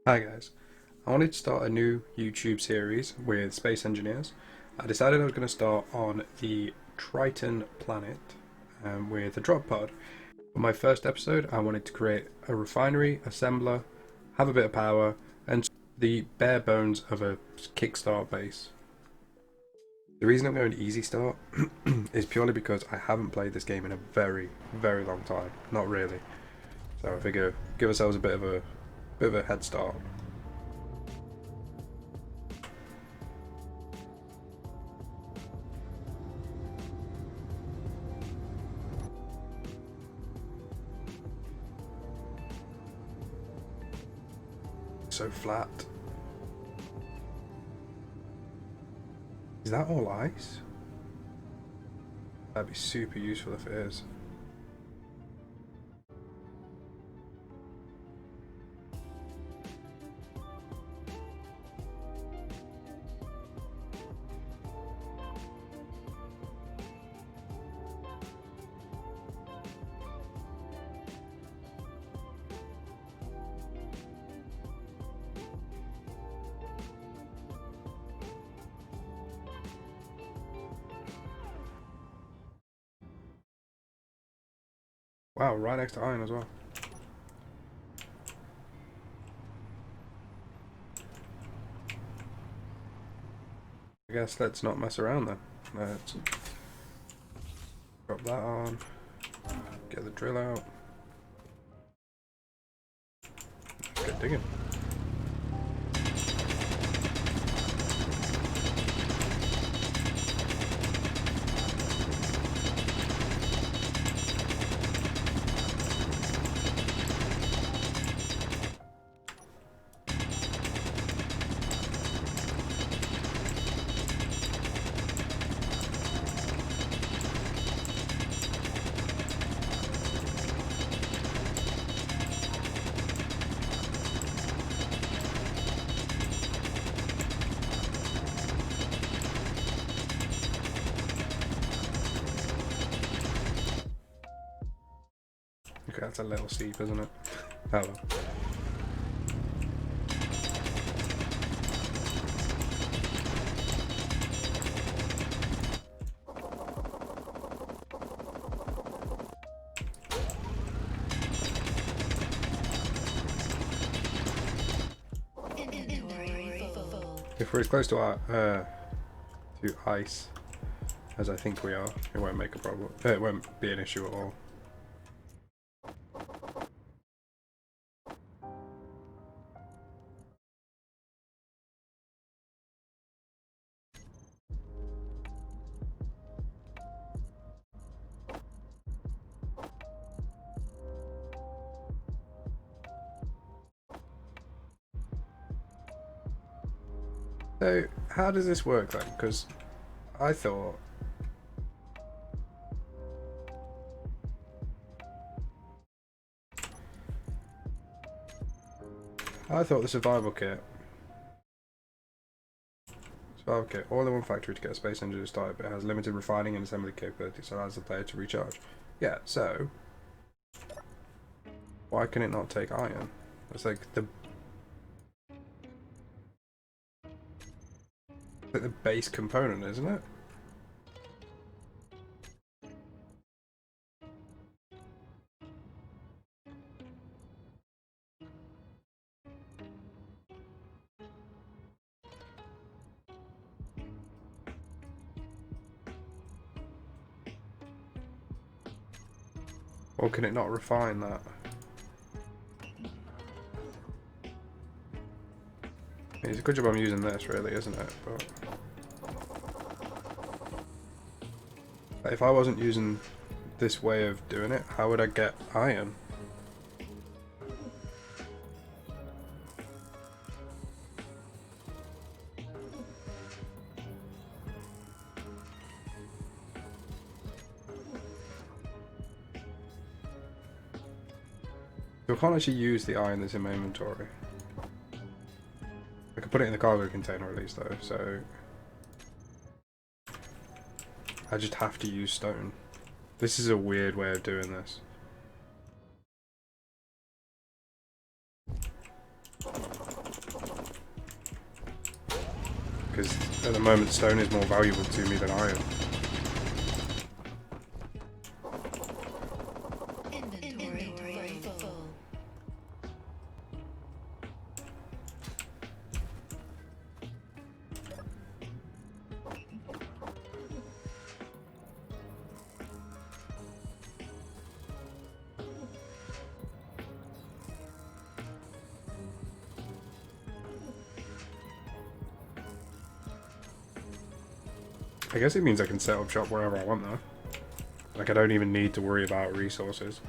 Hi guys, I wanted to start a new YouTube series with space engineers. I decided I was going to start on the Triton planet with a drop pod. For my first episode, I wanted to create a refinery, assembler, have a bit of power, and the bare bones of a kickstart base. The reason I'm going easy start is purely because I haven't played this game in a very, very long time. Not really. So I figure give ourselves a bit of a head start. So flat. Is that all ice? That'd be super useful if it is. Wow, right next to iron as well. I guess let's not mess around then. Let's drop that on, get the drill out, get digging. Okay, that's a little steep, isn't it? Oh well. If we're as close to our to ice as I think we are, it won't make a problem. It won't be an issue at all. So, how does this work then? Because I thought the survival kit, all in one factory to get a space engine started, but it has limited refining and assembly capability, so allows the player to recharge. Yeah, so why can it not take iron? It's like the base component, isn't it? Or can it not refine that? It's a good job I'm using this, really, isn't it? But if I wasn't using this way of doing it, how would I get iron? So I can't actually use the iron that's in my inventory. I could put it in the cargo container at least though, so I just have to use stone. This is a weird way of doing this. because at the moment stone is more valuable to me than iron. I guess it means I can set up shop wherever I want though. Like I don't even need to worry about resources.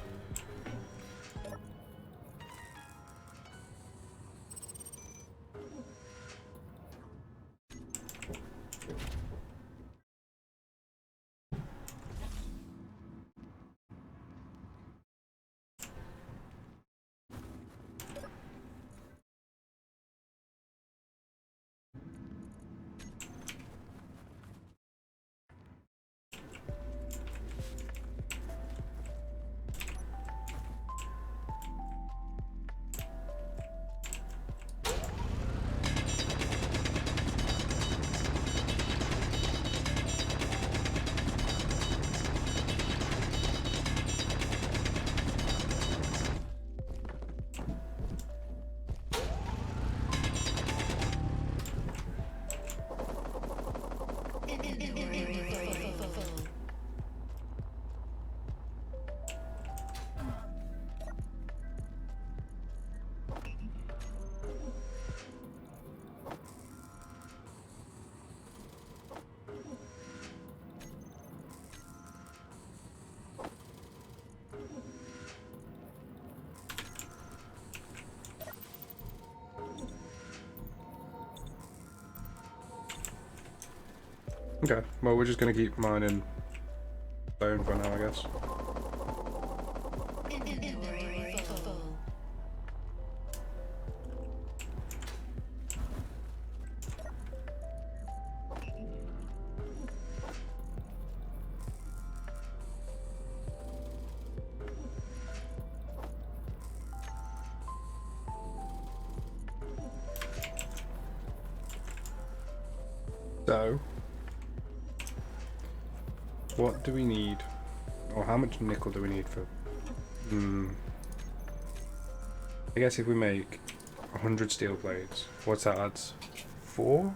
Okay, well we're just gonna keep mining stone for now, I guess. So, what do we need? Or how much nickel do we need for... I guess if we make 100 steel plates, what's that adds? 4?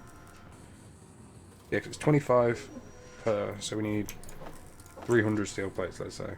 Yeah, 'cause it's 25 per, so we need 300 steel plates, let's say.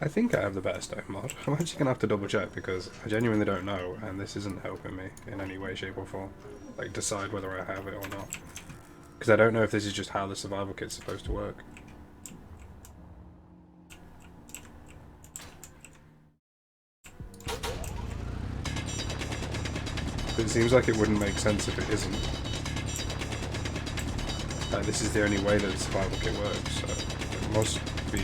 I think I have the better stone mod. I'm actually going to have to double check because I genuinely don't know, and this isn't helping me in any way, shape or form. Like, decide whether I have it or not. Because I don't know if this is just how the survival kit's supposed to work. But it seems like it wouldn't make sense if it isn't. This is the only way that the survival kit works, so it must be...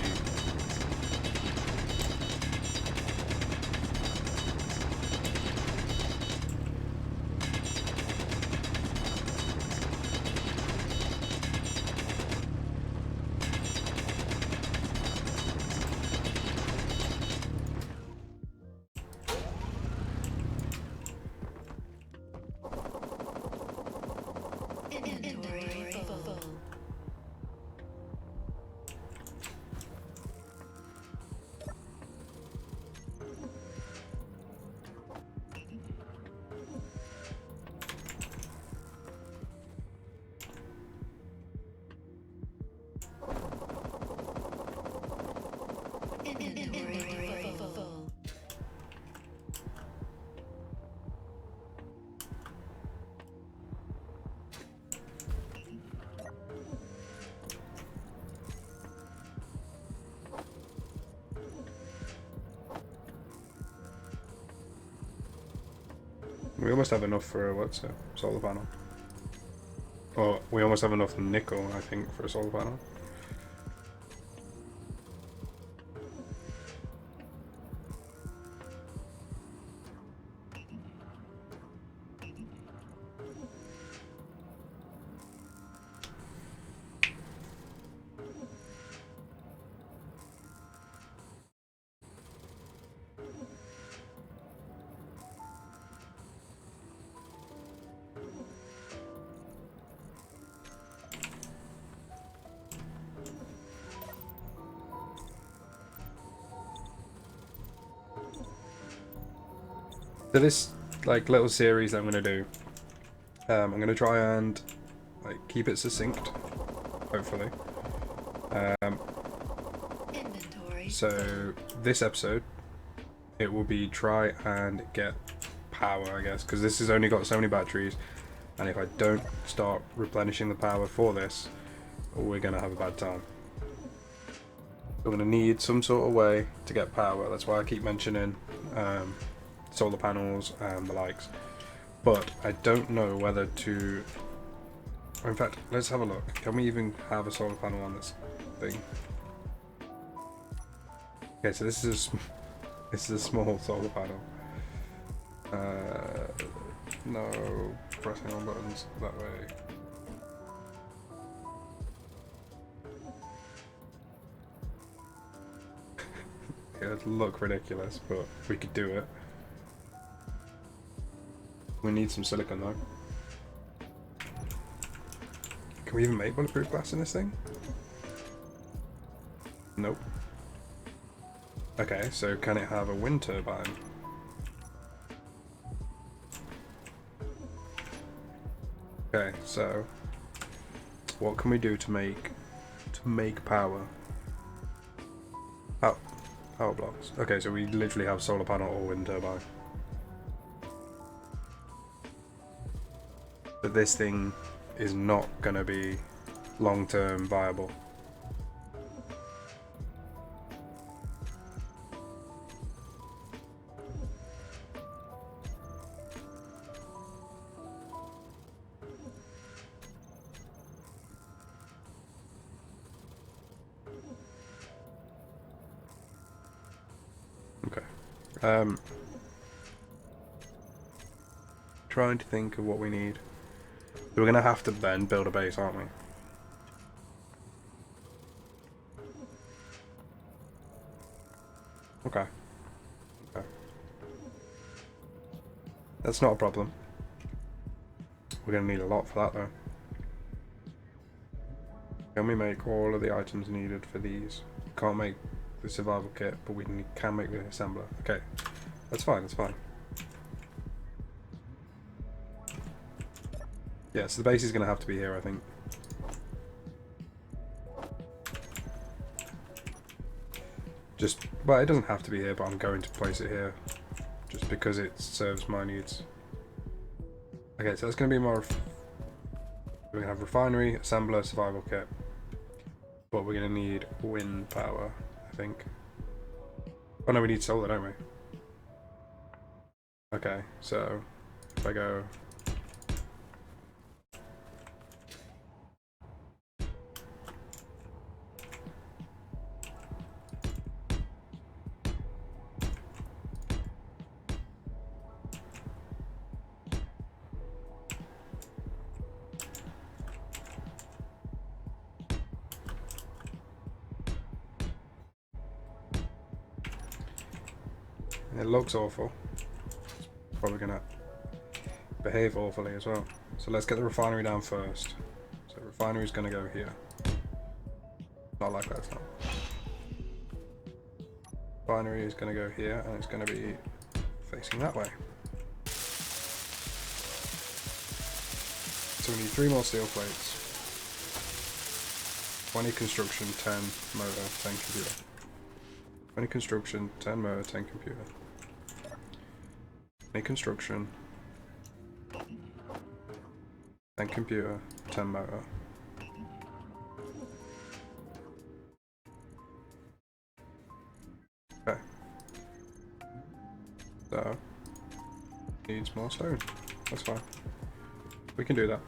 We almost have enough for a solar panel. Or we almost have enough nickel, I think, for a solar panel. So this like little series that I'm gonna do, I'm gonna try and like keep it succinct, hopefully. So this episode, it will be try and get power, I guess, because this has only got so many batteries, and if I don't start replenishing the power for this, we're gonna have a bad time. We're gonna need some sort of way to get power. That's why I keep mentioning solar panels and the likes, but I don't know whether to... In fact, let's have a look. Can we even have a solar panel on this thing? Okay, so this is a small solar panel. No pressing on buttons that way. It would look ridiculous, but we could do it. We need some silicon though. Can we even make bulletproof glass in this thing? Nope. Okay, so can it have a wind turbine? Okay, so what can we do to make power? Oh, power blocks. Okay, so we literally have solar panel or wind turbine. But this thing is not gonna be long-term viable. Okay. Trying to think of what we need. We're going to have to then build a base, aren't we? Okay. Okay. That's not a problem. We're going to need a lot for that though. Can we make all of the items needed for these? Can't make the survival kit, but we can make the assembler. Okay. That's fine, that's fine. Yeah, so the base is going to have to be here, I think. Just, well, it doesn't have to be here, but I'm going to place it here just because it serves my needs. Okay, so that's going to be more. We're going to have refinery, assembler, survival kit. But we're going to need wind power, I think. Oh no, we need solar, don't we? Okay, so if I go. It looks awful. It's probably gonna behave awfully as well. So let's get the refinery down first. So the refinery's gonna go here. Not like that, it's not. Refinery is gonna go here and it's gonna be facing that way. So we need 3 more steel plates. 20 construction, 10 motor, 10 computer. 20 construction, 10 motor, 10 computer. 20 construction, 10 computer, 10 motor. Okay. So, needs more stone. That's fine. We can do that.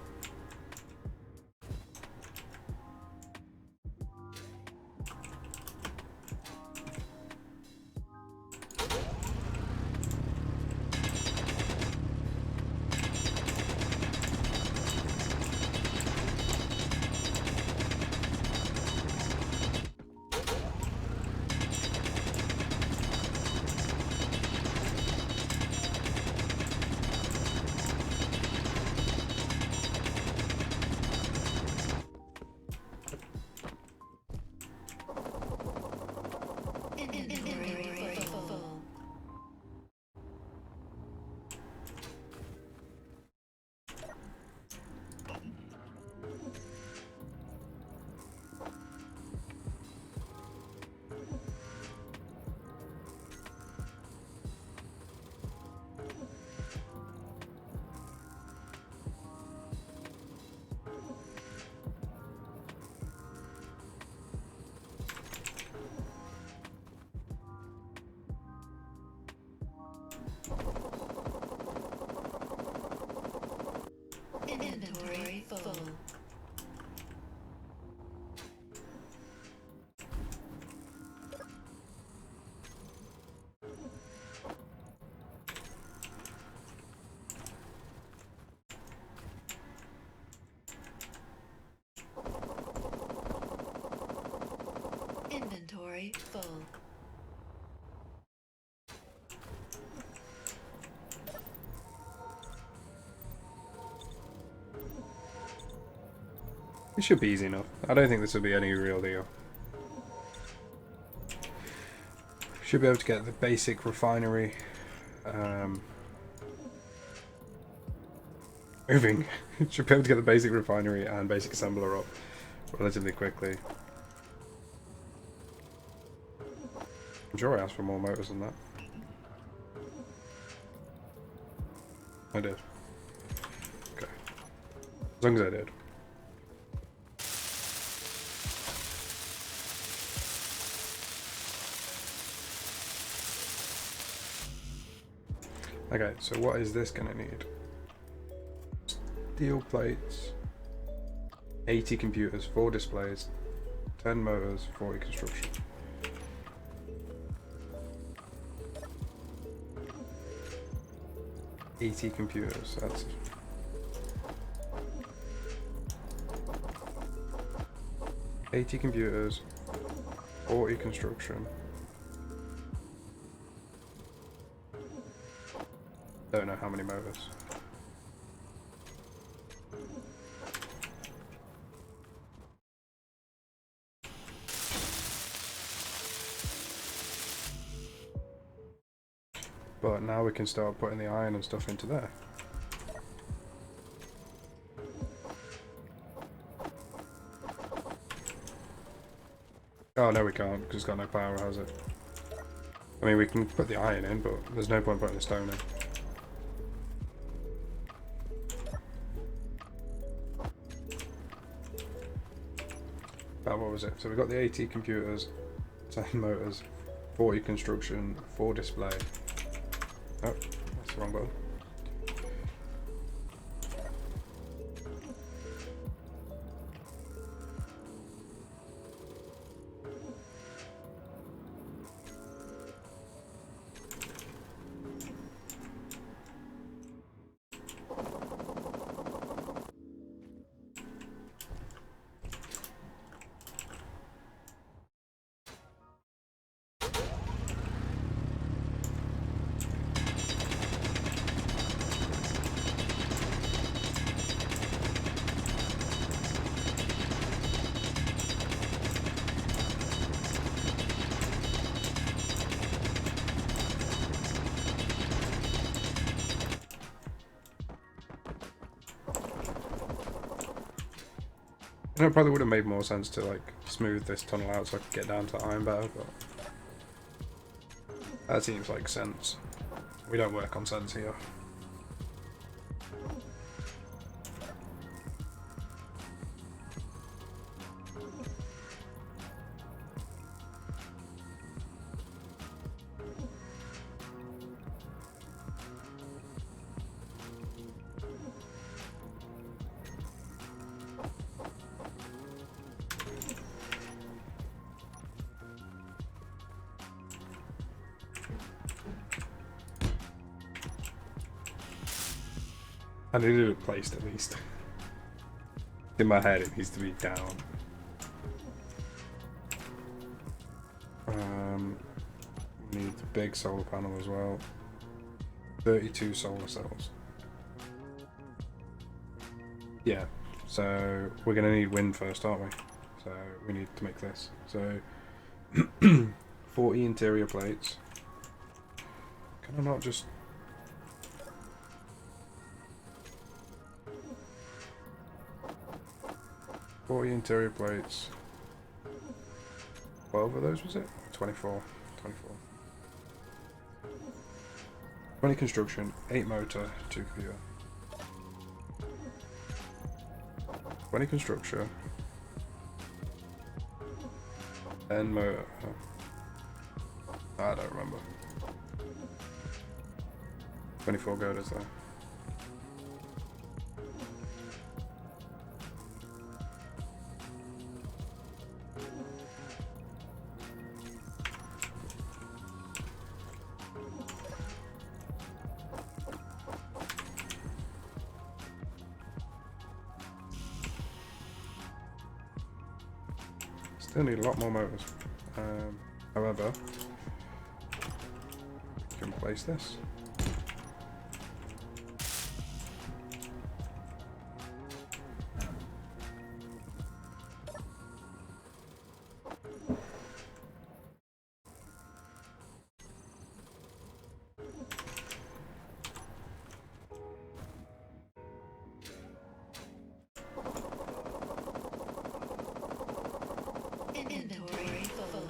Inventory full. Inventory full. It should be easy enough. I don't think this will be any real deal. Should be able to get the basic refinery moving. Should be able to get the basic refinery and basic assembler up relatively quickly. I'm sure I asked for more motors than that. I did. Okay. As long as I did. Okay, so what is this gonna need? Steel plates, 80 computers, 4 displays, 10 motors, 40 construction. $80 computers, that's 80 computers, 40 construction. Don't know how many motors. But now we can start putting the iron and stuff into there. Oh no, we can't because it's got no power, has it? I mean, we can put the iron in, but there's no point putting the stone in. What was it? So we got the 80 computers, 10 motors, 40 construction, 4 display. Oh, that's the wrong button. You know, it probably would have made more sense to like smooth this tunnel out so I could get down to iron better, but that seems like sense. We don't work on sense here. I need it placed at least. In my head, it needs to be down. We need the big solar panel as well. 32 solar cells. Yeah, so we're gonna need wind first, aren't we? So we need to make this. So 40 interior plates. Can I not just... $40 interior plates. 12 of those, was it? 24. 24. 20 construction, 8 motor, 2 computer. 20 construction. 10 motor. I don't remember. 24 girders though. Still need a lot more motors. However, we can replace this. Inventory full.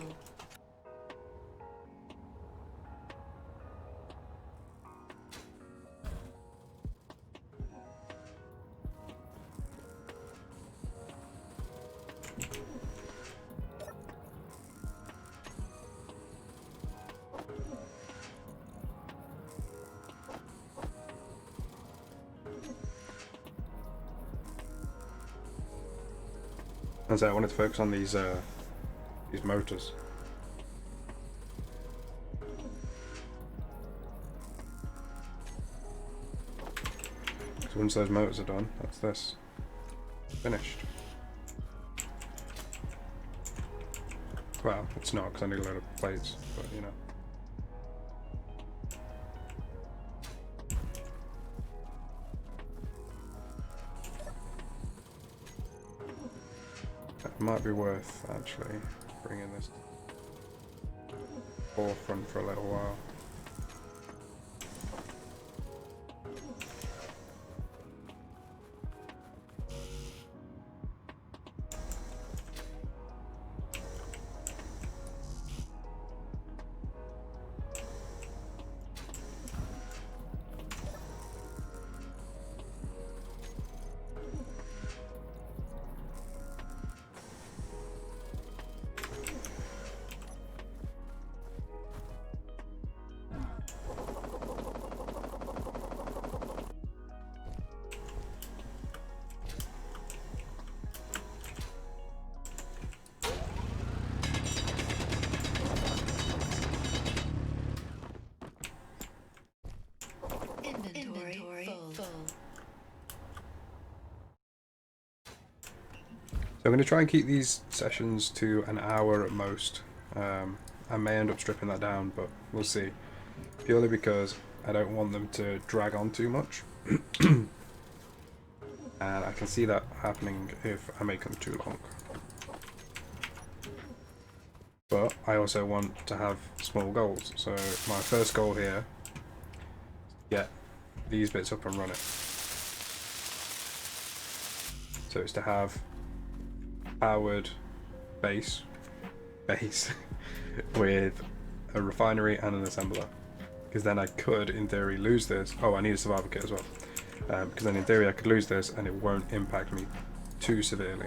As I wanted to focus on these motors. So once those motors are done, that's this. Finished. Well, it's not because I need a load of plates, but you know. It might be worth actually bringing this forefront for a little while. I'm going to try and keep these sessions to an hour at most. I may end up stripping that down, but we'll see. Purely because I don't want them to drag on too much. And I can see that happening if I make them too long. But I also want to have small goals. So my first goal here is to get these bits up and running. So it's to have powered base with a refinery and an assembler, because then I could in theory lose this. Oh, I need a survival kit as well, because then in theory I could lose this and it won't impact me too severely.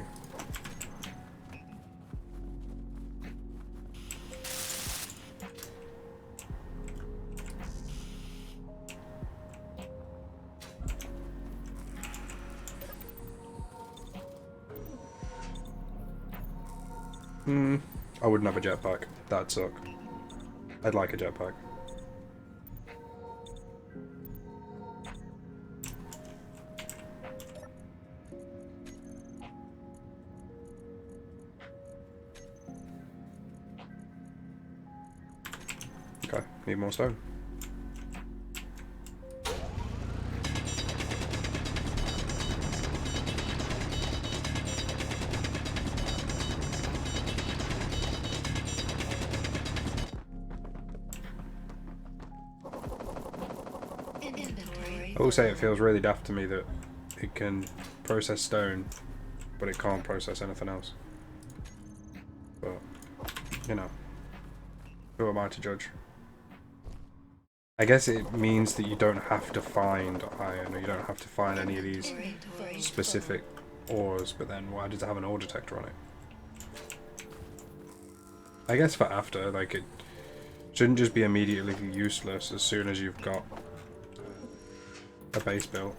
I wouldn't have a jetpack. That'd suck. I'd like a jetpack. Okay, need more stone. I will say it feels really daft to me that it can process stone, but it can't process anything else. But, you know, who am I to judge? I guess it means that you don't have to find iron, or you don't have to find any of these specific ores, but then why does it have an ore detector on it? I guess for after, like, it shouldn't just be immediately useless as soon as you've got a base built.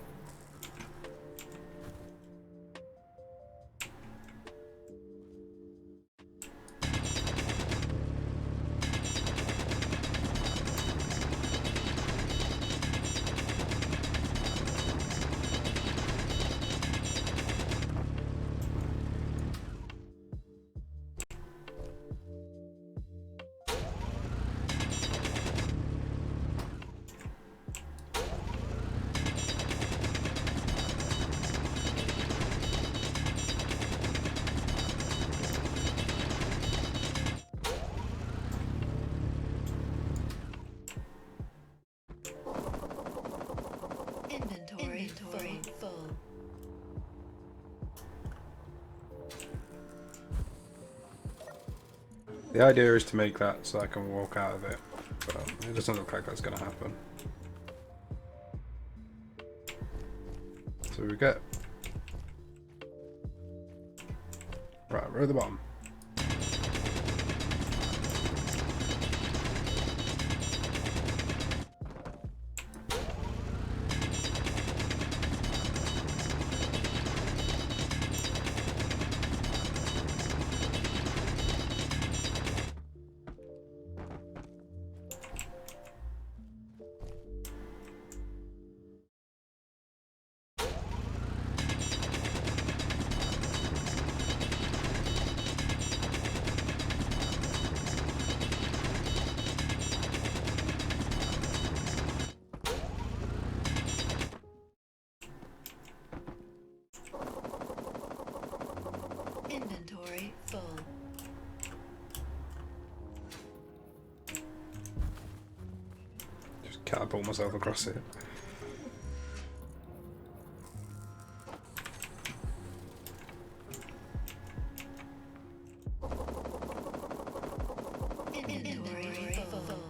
Inventory full. The idea is to make that so I can walk out of it, but it doesn't look like that's going to happen. So we get... Right, we're at the bottom. Inventory full. Just catapult myself across it. Inventory full.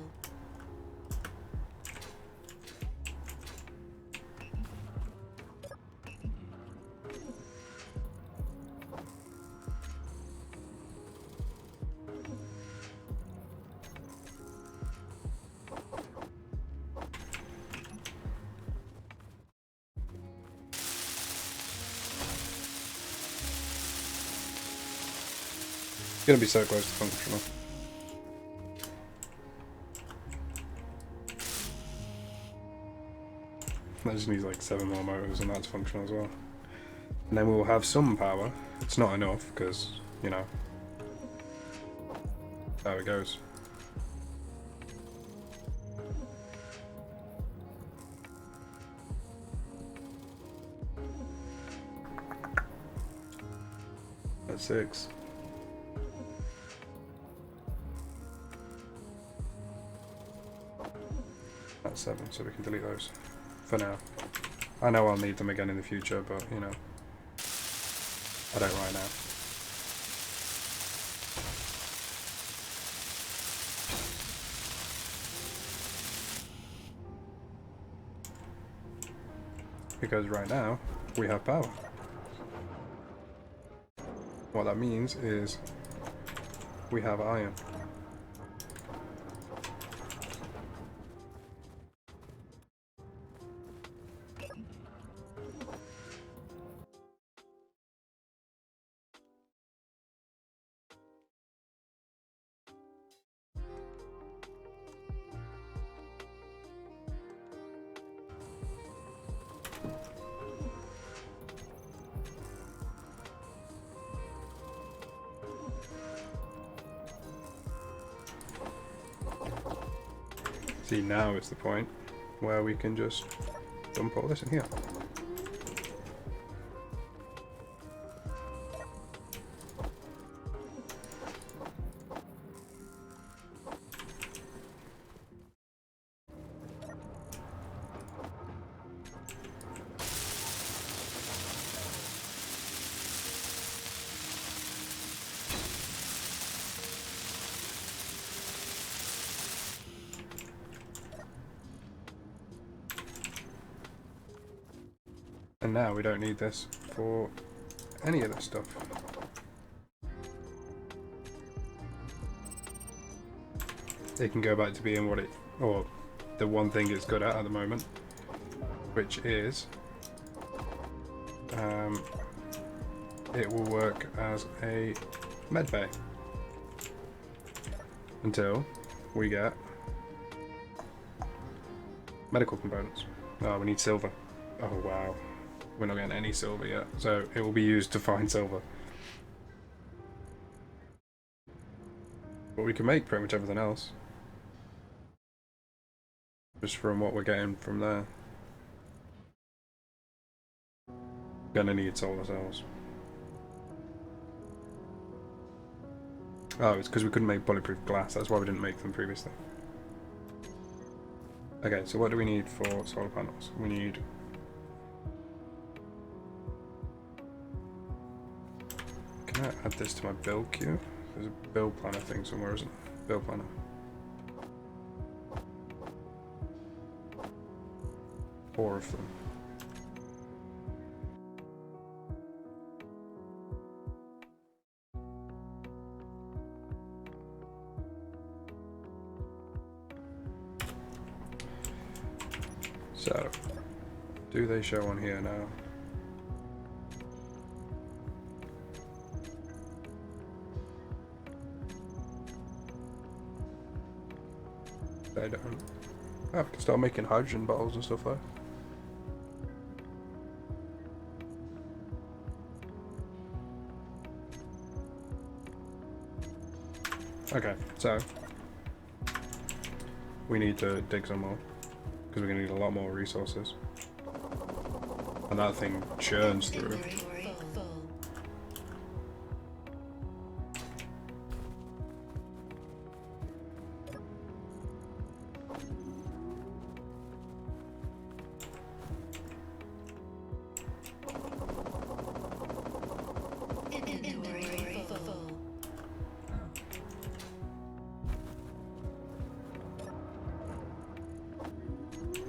It's going to be so close to functional. That just needs like 7 more motors and that's functional as well. And then we will have some power It's not enough because, you know, how it goes. That's 6. That's 7, so we can delete those for now. I know I'll need them again in the future, but you know, I don't right now. Because right now, we have power. What that means is we have iron. See, now is the point where we can just dump all this in here. And now we don't need this for any of this stuff. It can go back to being what it, or the one thing it's good at the moment, which is it will work as a med bay until we get medical components. Oh, we need silver. Oh wow. We're not getting any silver yet, so it will be used to find silver. But we can make pretty much everything else. Just from what we're getting from there. Gonna need solar cells. Oh, it's because we couldn't make bulletproof glass, that's why we didn't make them previously. Okay, so what do we need for solar panels? We need... Can I add this to my build queue? There's a build planner thing somewhere, isn't there? Build planner. Four of them. So, do they show on here now? They don't. Oh, I can start making hydrogen bottles and stuff though. Okay, so we need to dig some more because we're going to need a lot more resources. And that thing churns through.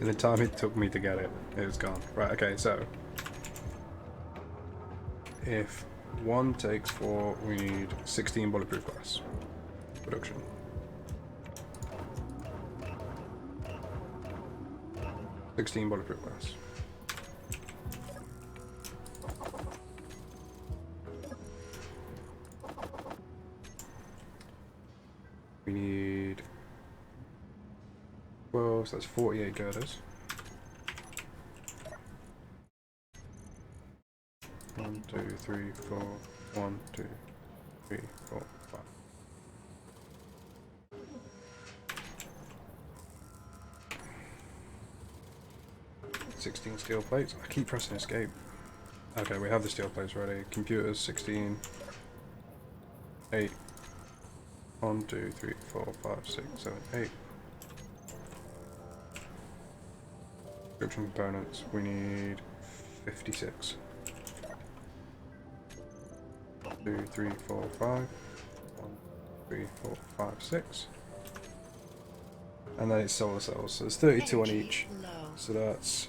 In the time it took me to get it, it was gone. Right, okay, so if one takes 4, we need 16 bulletproof glass production. Bulletproof glass. We need 12, so that's 48 girders. 1, 1, 2, 3, 4. 1, 2, 3, 4, 5. 16 steel plates. I keep pressing escape. Okay, we have the steel plates ready. Computers 16. 8. 1, 2, 3, 4, 5, 6, 7, 8. Description components. We need 56. 2, 3, 4, 5. 1, 3, 4, 5, 6. And then it's solar cells. So there's 32 on each. Low. So that's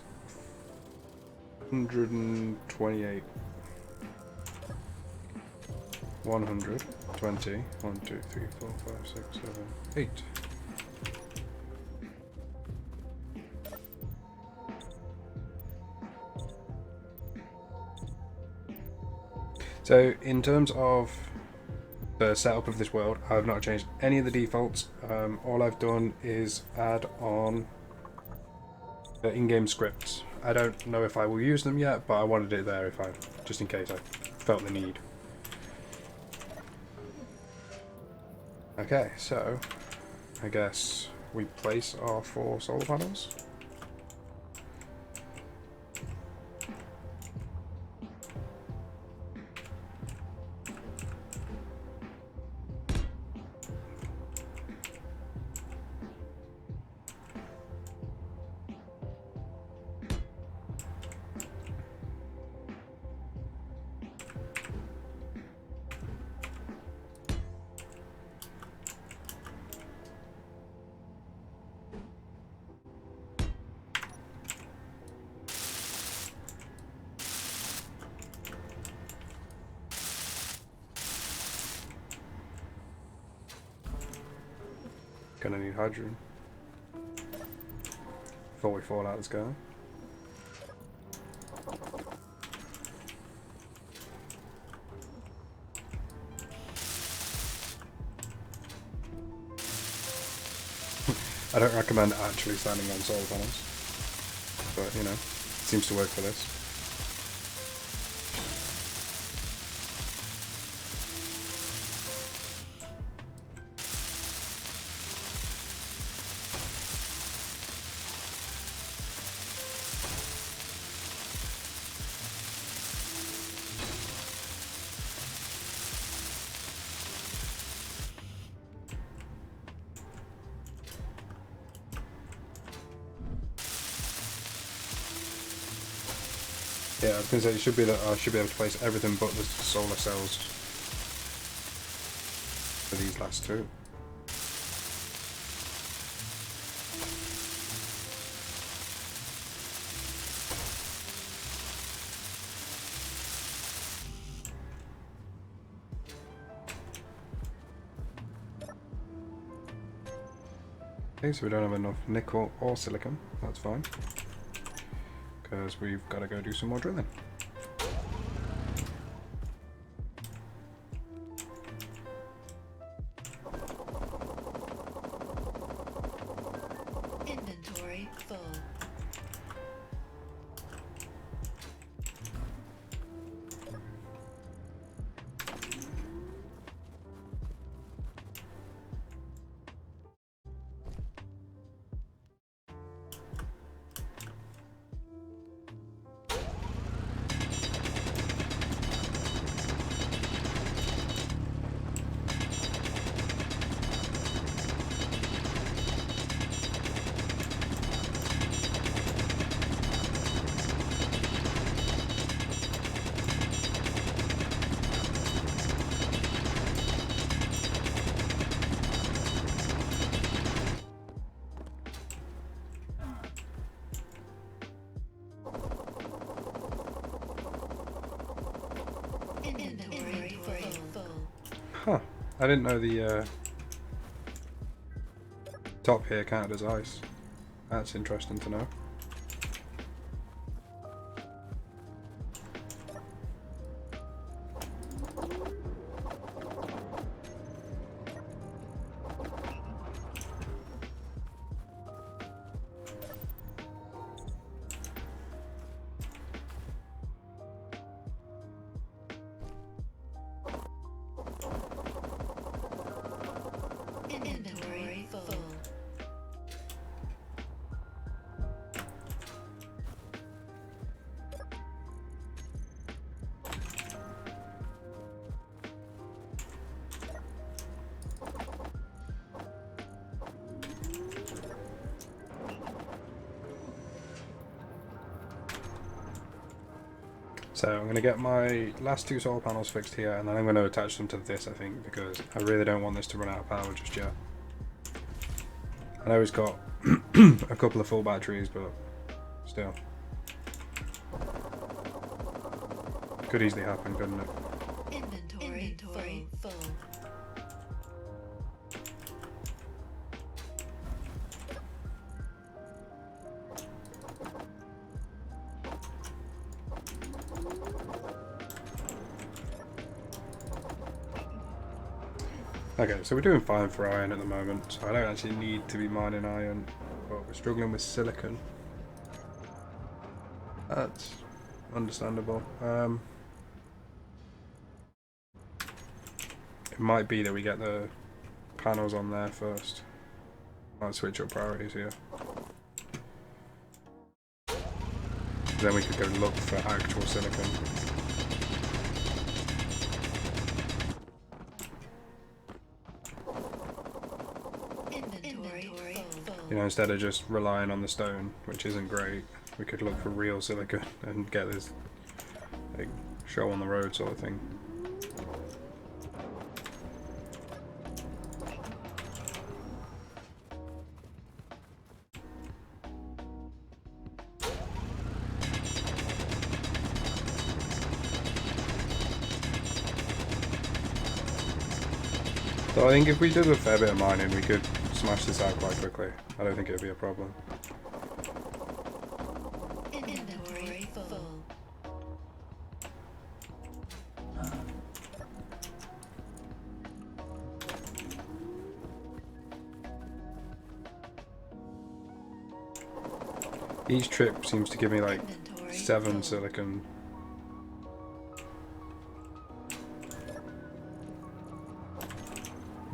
128. 120. 1, 2, 3, 4, 5, 6, 7, 8. So in terms of the setup of this world, I've not changed any of the defaults. All I've done is add on the in-game scripts. I don't know if I will use them yet, but I wanted it there just in case I felt the need. Okay, so I guess we place our 4 solar panels. Gonna need hydrogen before we fall out of the sky. I don't recommend actually standing on solar panels, but you know, it seems to work for this. Yeah, I was going to say it should be that I should be able to place everything but the solar cells for these last two. Okay, so we don't have enough nickel or silicon, that's fine. Because we've got to go do some more drilling. Inventory full. Inventory full. Huh, I didn't know the top here counted as ice. That's interesting to know. So I'm going to get my last 2 solar panels fixed here, and then I'm going to attach them to this, I think, because I really don't want this to run out of power just yet. I know it's got a couple of full batteries, but still. Could easily happen, couldn't it? Inventory full. Okay, so we're doing fine for iron at the moment, so I don't actually need to be mining iron, but we're struggling with silicon. That's understandable. It might be that we get the panels on there first. Might switch up priorities here. Then we could go look for actual silicon. You know, instead of just relying on the stone, which isn't great, we could look for real silicon and get this like show on the road sort of thing. So I think if we did a fair bit of mining, we could smash this out quite quickly. I don't think it would be a problem. Inventory full. Each trip seems to give me like Inventory 7 full. silicon.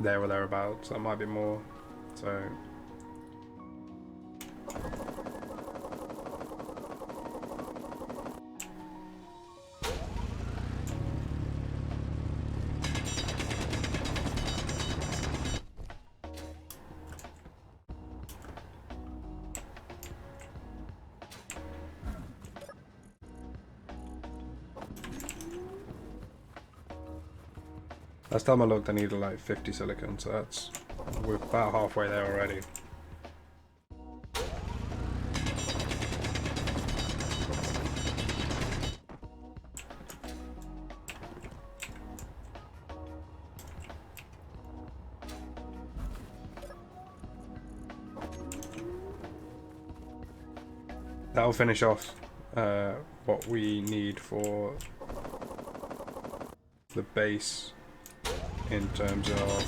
There or thereabouts, that might be more. So last time I looked I needed like 50 silicon, so we're about halfway there already. That'll finish off what we need for the base in terms of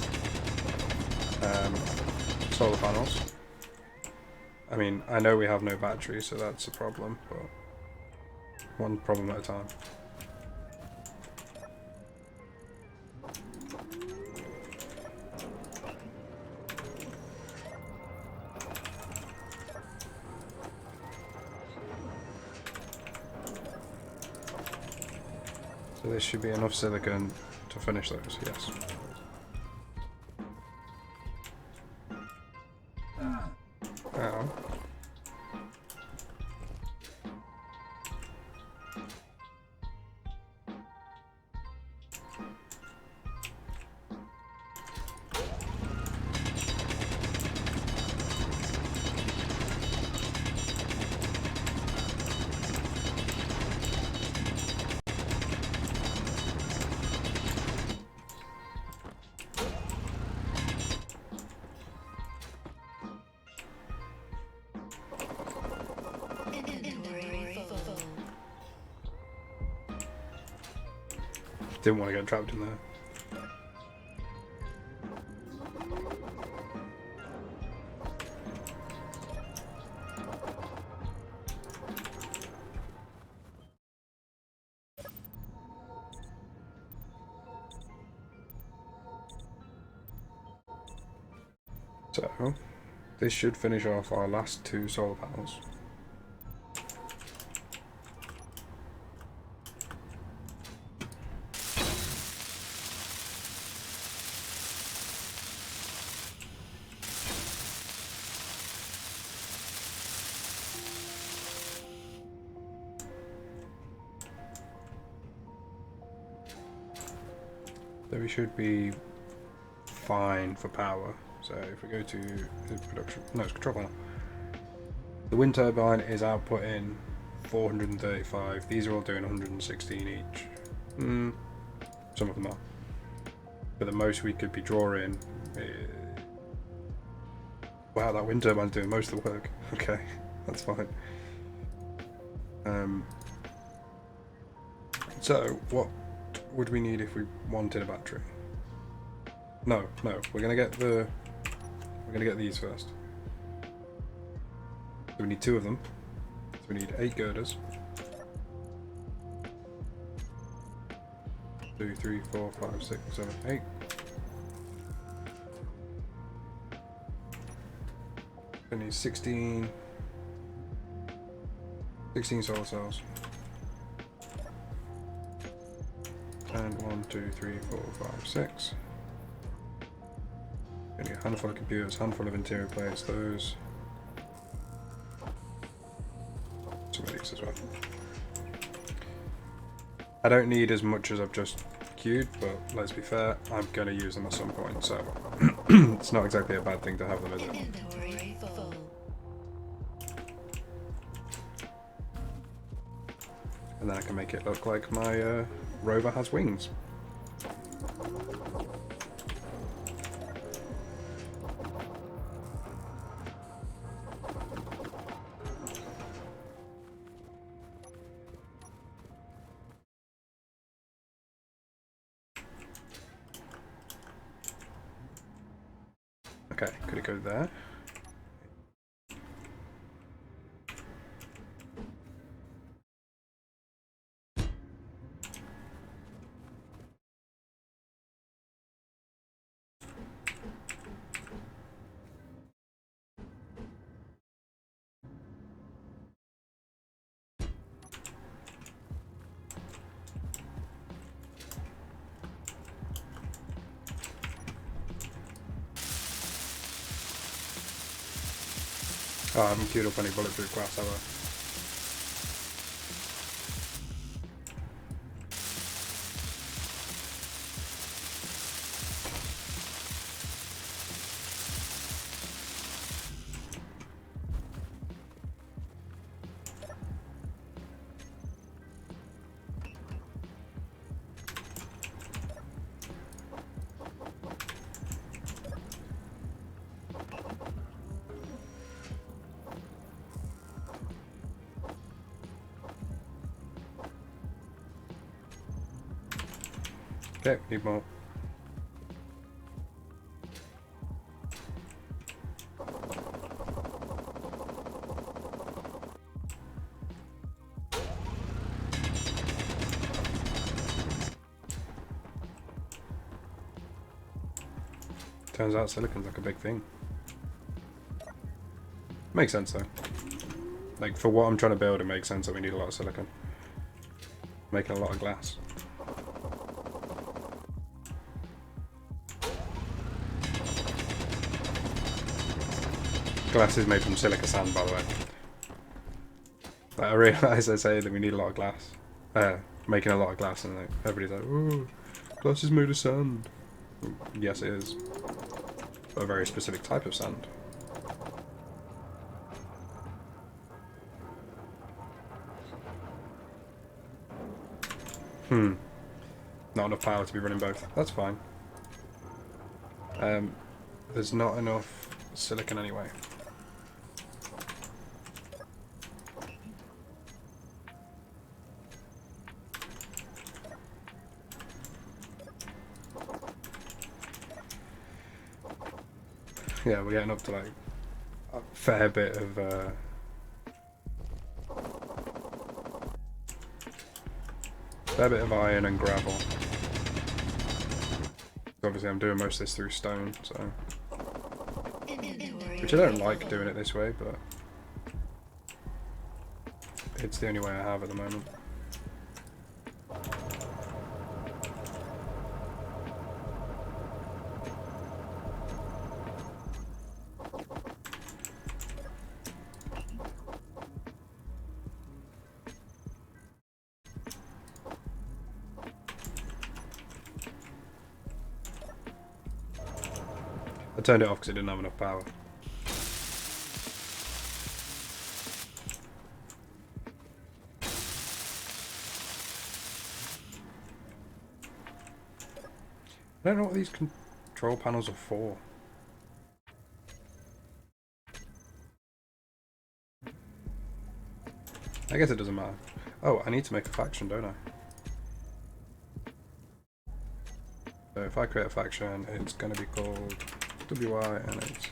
solar panels. I mean, I know we have no batteries, so that's a problem, but one problem at a time. So this should be enough silicon to finish those, yes. Ow. Inventory full. Didn't want to get trapped in there. So, this should finish off our last 2 solar panels. we should be fine for power. So if we go to the production, no, it's control panel. The wind turbine is outputting 435. These are all doing 116 each. Some of them are. But the most we could be drawing is... Wow, that wind turbine's doing most of the work. Okay, that's fine. So, what would we need if we wanted a battery? No, we're gonna get these first. So we need 2 of them. So we need 8 girders. 2, 3, 4, 5, 6, 7, 8. We need 16 solar cells. And 1, 2, 3, 4, 5, 6. We need a handful of computers, handful of interior plates, those. Some of these as well. I don't need as much as I've just queued, but let's be fair, I'm going to use them at some point, so it's not exactly a bad thing to have them, is it? Inventory full. And then I can make it look like my rover has wings. Okay, could it go there? Oh, I haven't queued up any bulletproof glass, have I? Okay, need more. Turns out silicon's like a big thing. Makes sense though. Like for what I'm trying to build, it makes sense that we need a lot of silicon. Making a lot of glass. Glass is made from silica sand, by the way. Like, I realise I say that we need a lot of glass. Making a lot of glass, and like, everybody's like, "Oh, glass is made of sand." Yes, it is. But a very specific type of sand. Not enough power to be running both. That's fine. There's not enough silicon anyway. Yeah, we're getting up to like a fair bit of iron and gravel. Obviously I'm doing most of this through stone, so which I don't like doing it this way, but it's the only way I have at the moment. I turned it off because it didn't have enough power. I don't know what these control panels are for. I guess it doesn't matter. Oh, I need to make a faction, don't I? So if I create a faction, it's going to be called WI and it's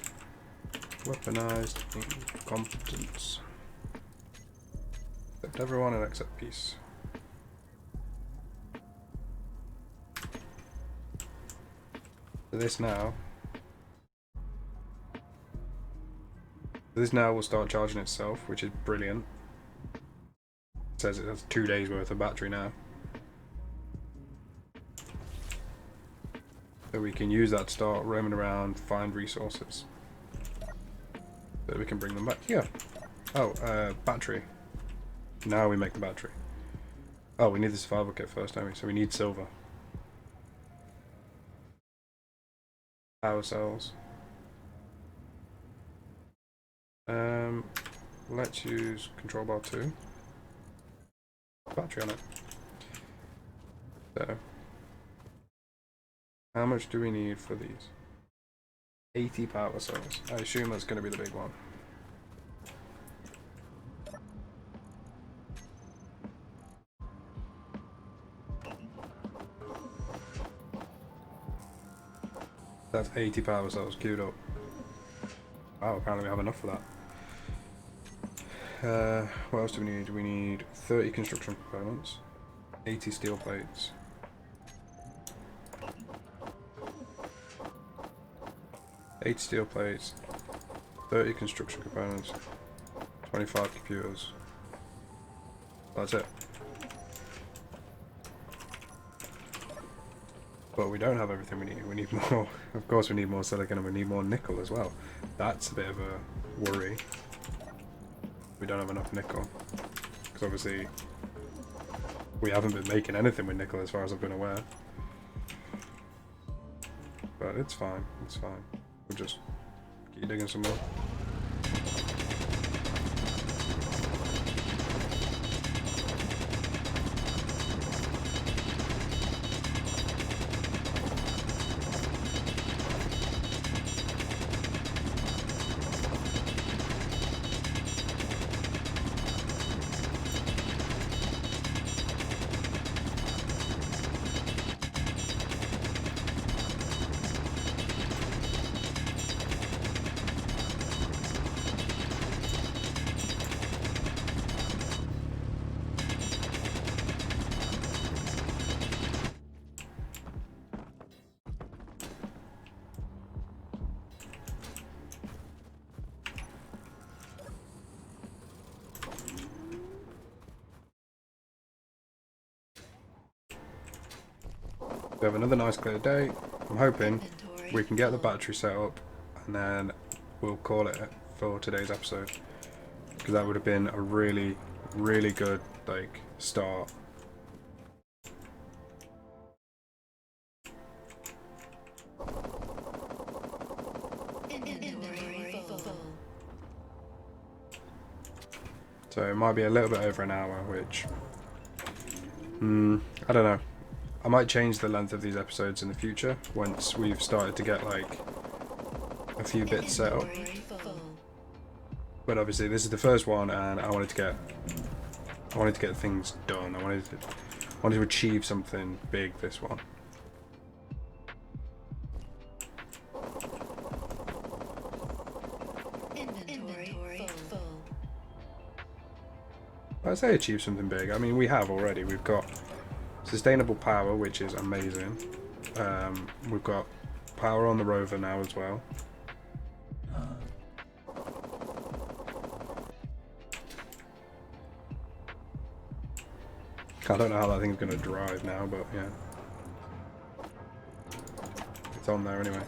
weaponized incompetence. Except everyone and except peace. So this now will start charging itself, which is brilliant. It says it has 2 days worth of battery now. So we can use that to start roaming around, find resources. So we can bring them back here. Oh, battery. Now we make the battery. Oh, we need the survival kit first, don't we? So we need silver. Power cells. Let's use control bar 2. Battery on it. So, how much do we need for these? 80 power cells. I assume that's going to be the big one. That's 80 power cells queued up. Wow, apparently we have enough for that. What else do we need? We need 30 construction components, 80 steel plates, 8 steel plates, 30 construction components, 25 computers. That's it. But we don't have everything we need. We need more. Of course we need more silicon and we need more nickel as well. That's a bit of a worry. We don't have enough nickel. Because obviously we haven't been making anything with nickel as far as I've been aware. But it's fine. It's fine. We'll just keep digging some more. We have another nice clear day. I'm hoping we can get the battery set up and then we'll call it for today's episode. Because that would have been a really, really good start. So it might be a little bit over an hour, which I don't know. I might change the length of these episodes in the future once we've started to get a few bits set up. But obviously this is the first one and I wanted to get things done. I wanted to achieve something big this one. I say achieve something big. I mean, we have already. We've got sustainable power, which is amazing. We've got power on the rover now as well. I don't know how that thing's going to drive now, but yeah. It's on there anyway.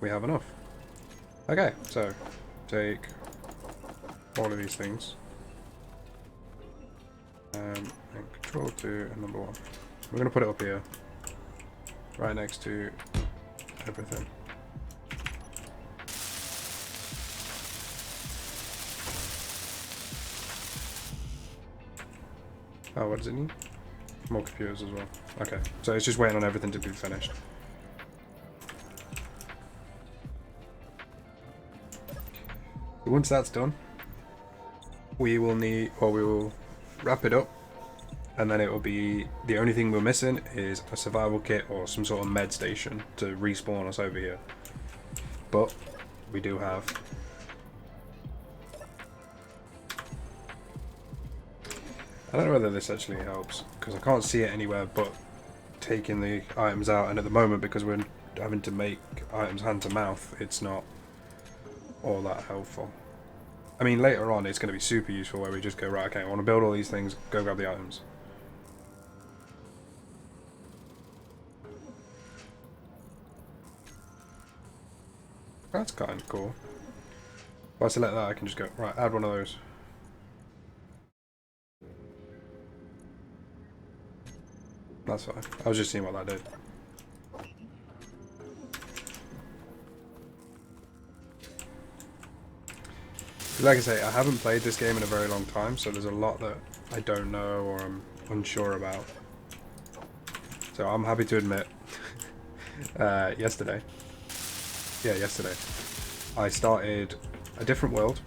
We have enough. Okay, so take all of these things. And control 2 and number 1. We're going to put it up here, right next to everything. Oh, what does it need? More computers as well. Okay, so it's just waiting on everything to be finished. Once that's done, we will wrap it up, and then it will be, the only thing we're missing is a survival kit or some sort of med station to respawn us over here. But we do have I don't know whether this actually helps, because I can't see it anywhere but taking the items out, and at the moment, because we're having to make items hand to mouth, it's not all that helpful. I mean, later on it's going to be super useful where we just go, right, okay, I want to build all these things, go grab the items. That's kind of cool. If I select that, I can just go, right, add one of those. That's fine. I was just seeing what that did. Like I say, I haven't played this game in a very long time, so there's a lot that I don't know or I'm unsure about. So I'm happy to admit, yesterday, I started a different world,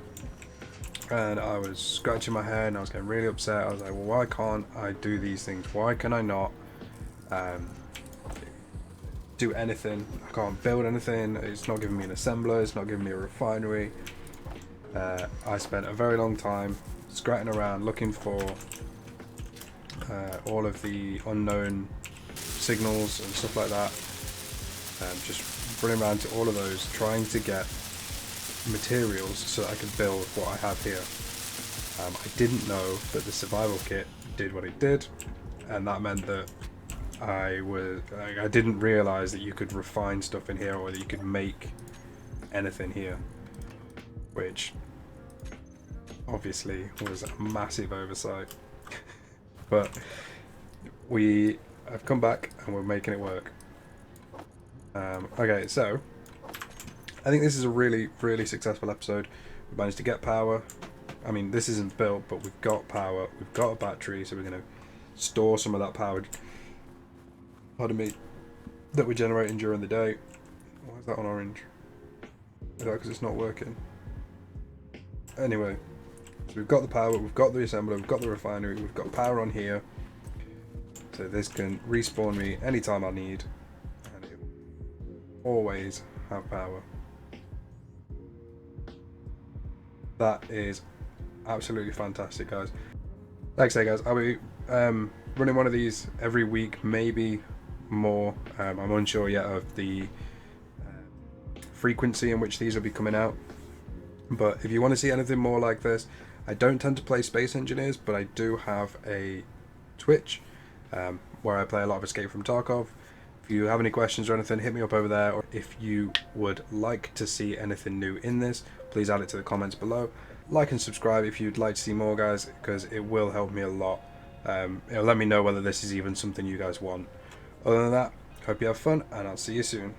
and I was scratching my head and I was getting really upset. I was like, well, why can't I do these things? Why can I not do anything? I can't build anything. It's not giving me an assembler, it's not giving me a refinery. I spent a very long time scratching around looking for all of the unknown signals and stuff like that, just running around to all of those trying to get materials so that I could build what I have here. I didn't know that the survival kit did what it did, and that meant that I didn't realize that you could refine stuff in here or that you could make anything here, which obviously was a massive oversight. But we have come back and we're making it work. Okay, so I think this is a really, really successful episode. We managed to get power. I mean, this isn't built, but we've got power. We've got a battery, so we're going to store some of that power, pardon me, that we're generating during the day. Why is that on orange? Is that because it's not working? Anyway, so we've got the power, we've got the assembler, we've got the refinery, we've got power on here. So this can respawn me anytime I need, and it will always have power. That is absolutely fantastic, guys. Like I say, guys, I'll be running one of these every week, maybe more. I'm unsure yet of the frequency in which these will be coming out. But if you want to see anything more like this, I don't tend to play Space Engineers, but I do have a Twitch where I play a lot of Escape from Tarkov. If you have any questions or anything, hit me up over there. Or if you would like to see anything new in this, please add it to the comments below. Like and subscribe if you'd like to see more, guys, because it will help me a lot. It'll let me know whether this is even something you guys want. Other than that, hope you have fun, and I'll see you soon.